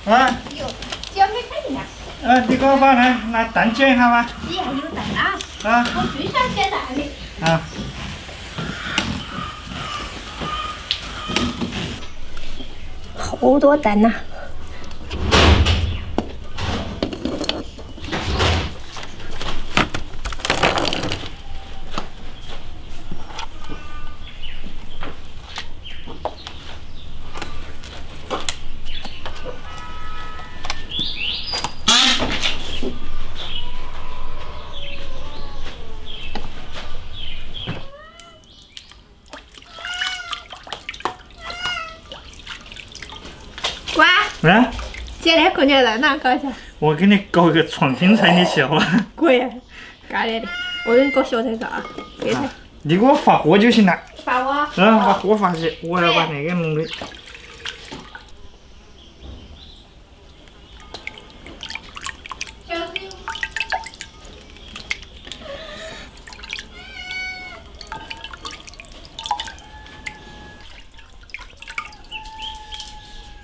啊。有，煎没看见。你给我把那蛋煎一下吧。你还有蛋啊？啊。我最想煎蛋的。啊。好多蛋呐！哇！啊？今天过年在哪搞去？我给你搞一个创新菜，你去好吧？可以，干的。我给你搞学这个啊，给他。你给我发货就行了。发我？把货发去，我要把那个弄的。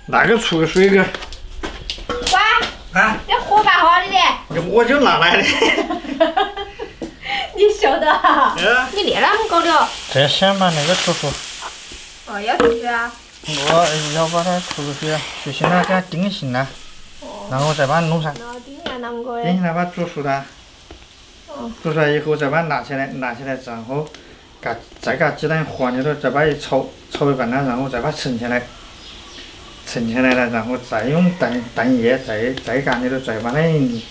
那个出个水个。哇！啊！这货办好的嘞。我就拿来的。你晓得啊？你练那么高的？这先把那个出出。哦，要出去啊？我要把它出去啊，就现在给它定型了，然后再把它弄上。定下那么高的？定下来把它煮熟了。煮出来以后再把它拿起来，然后再给它鸡蛋黄里头，再把它炒一半了，然后再把它盛起来。盛起来了，然后再用蛋液再干里头再把它一淋，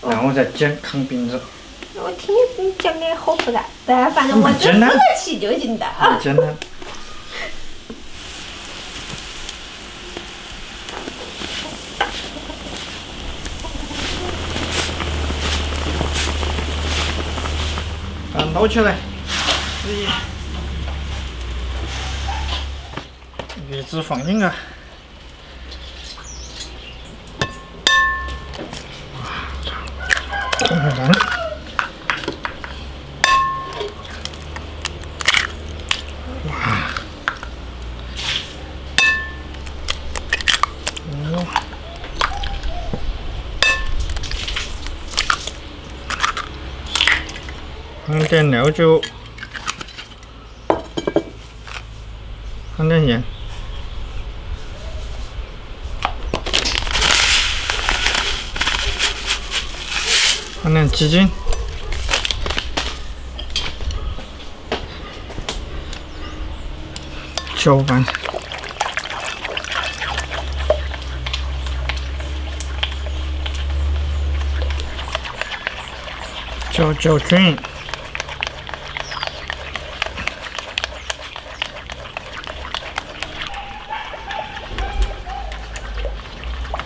然后再煎扛饼子。我听你讲的好复杂，但反正我只负责起就行的。简单。捞起来。鱼子放进去。看看看。哇！放点料酒，放点盐。放点鸡精，搅拌，搅均。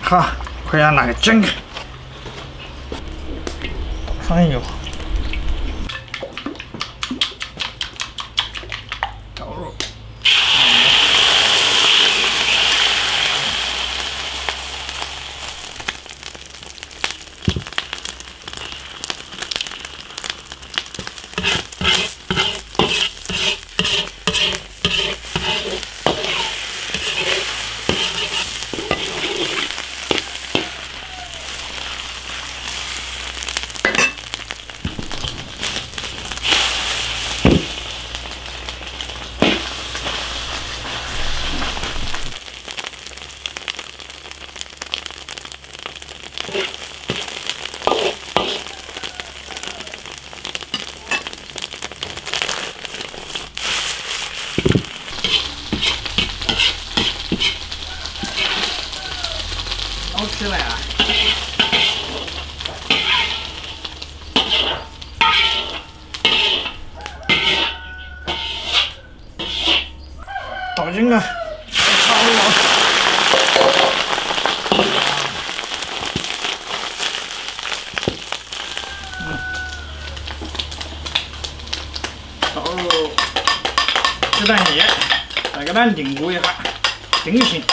好，快让那个蒸开。放油，倒入，捞起来啊！倒进去，炒了。倒入鸡蛋液，再给它凝固一下，定型。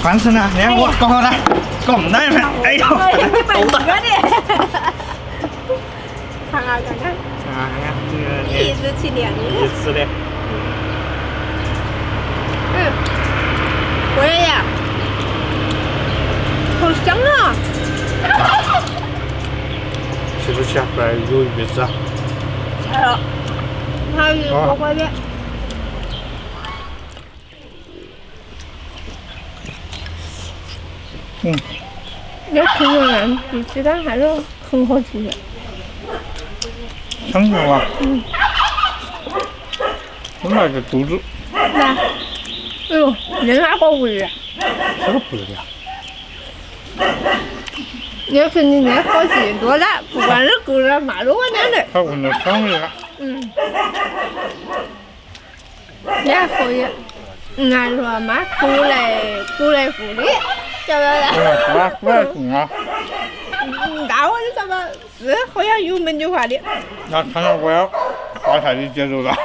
完成了，你看我搞好了，搞唔得咩？哎呦，好大！看看看看，啊，这个第一次吃凉第一次的，我也呀，好香啊！吃不起啊，不然有鱼子啊。哎呦，还有火锅的。要口感比鸡蛋还是很好吃的。香的哇！真来个肚子。来，哎呦，人哪个味啊？这个不一样。要是你那好吃多了，不管是狗肉、马肉啊那的。它闻到香味了。也可以。俺说嘛，狗来福利，晓不晓得？不来供啊。那我就怎么是好像有门就话的。那看来我要花菜的节奏了。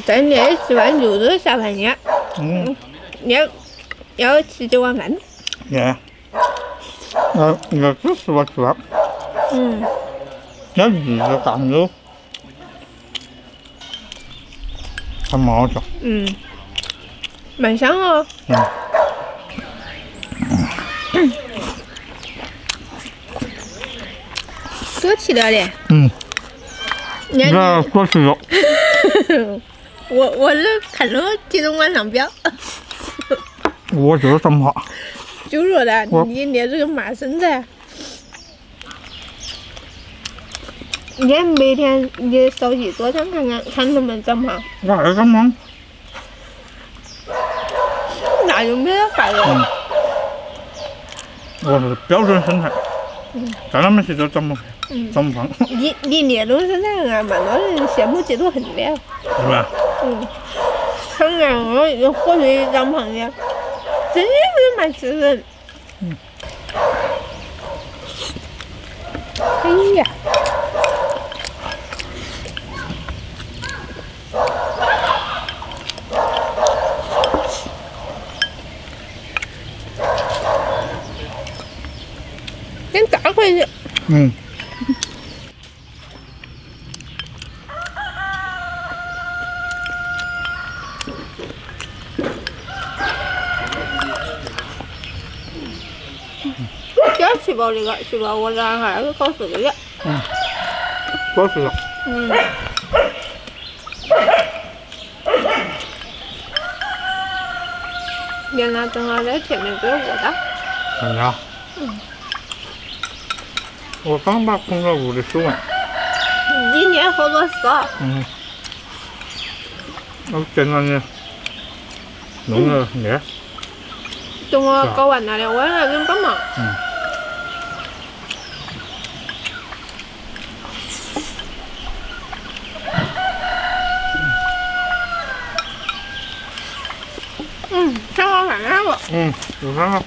在你吃完就是下半年。要吃这碗饭。要只吃我吃了。要鱼肉干肉，还蛮好吃。蛮香哦。多吃了的。你看多吃肉。我是看着体重往上飙。我就是这么好。就说的，你那是个嘛身材？你每天你手机多长看看，看他们长胖。我还是长胖。那就没得法了。我是标准身材。在他们去都长不胖。你那种身材啊，蛮多人羡慕嫉妒恨的。是吧？看看我火腿长胖的，真的是蛮吃人。哎呀！真大回去。要吃饱这个，吃饱我让孩子搞死这个。多吃了。别拿正好在前面给我的。怎么样？我刚把空调屋里修完。一年好多事。我见到你弄了那。等我搞完了的，我还给你帮忙。吃好饭了不？有饭了。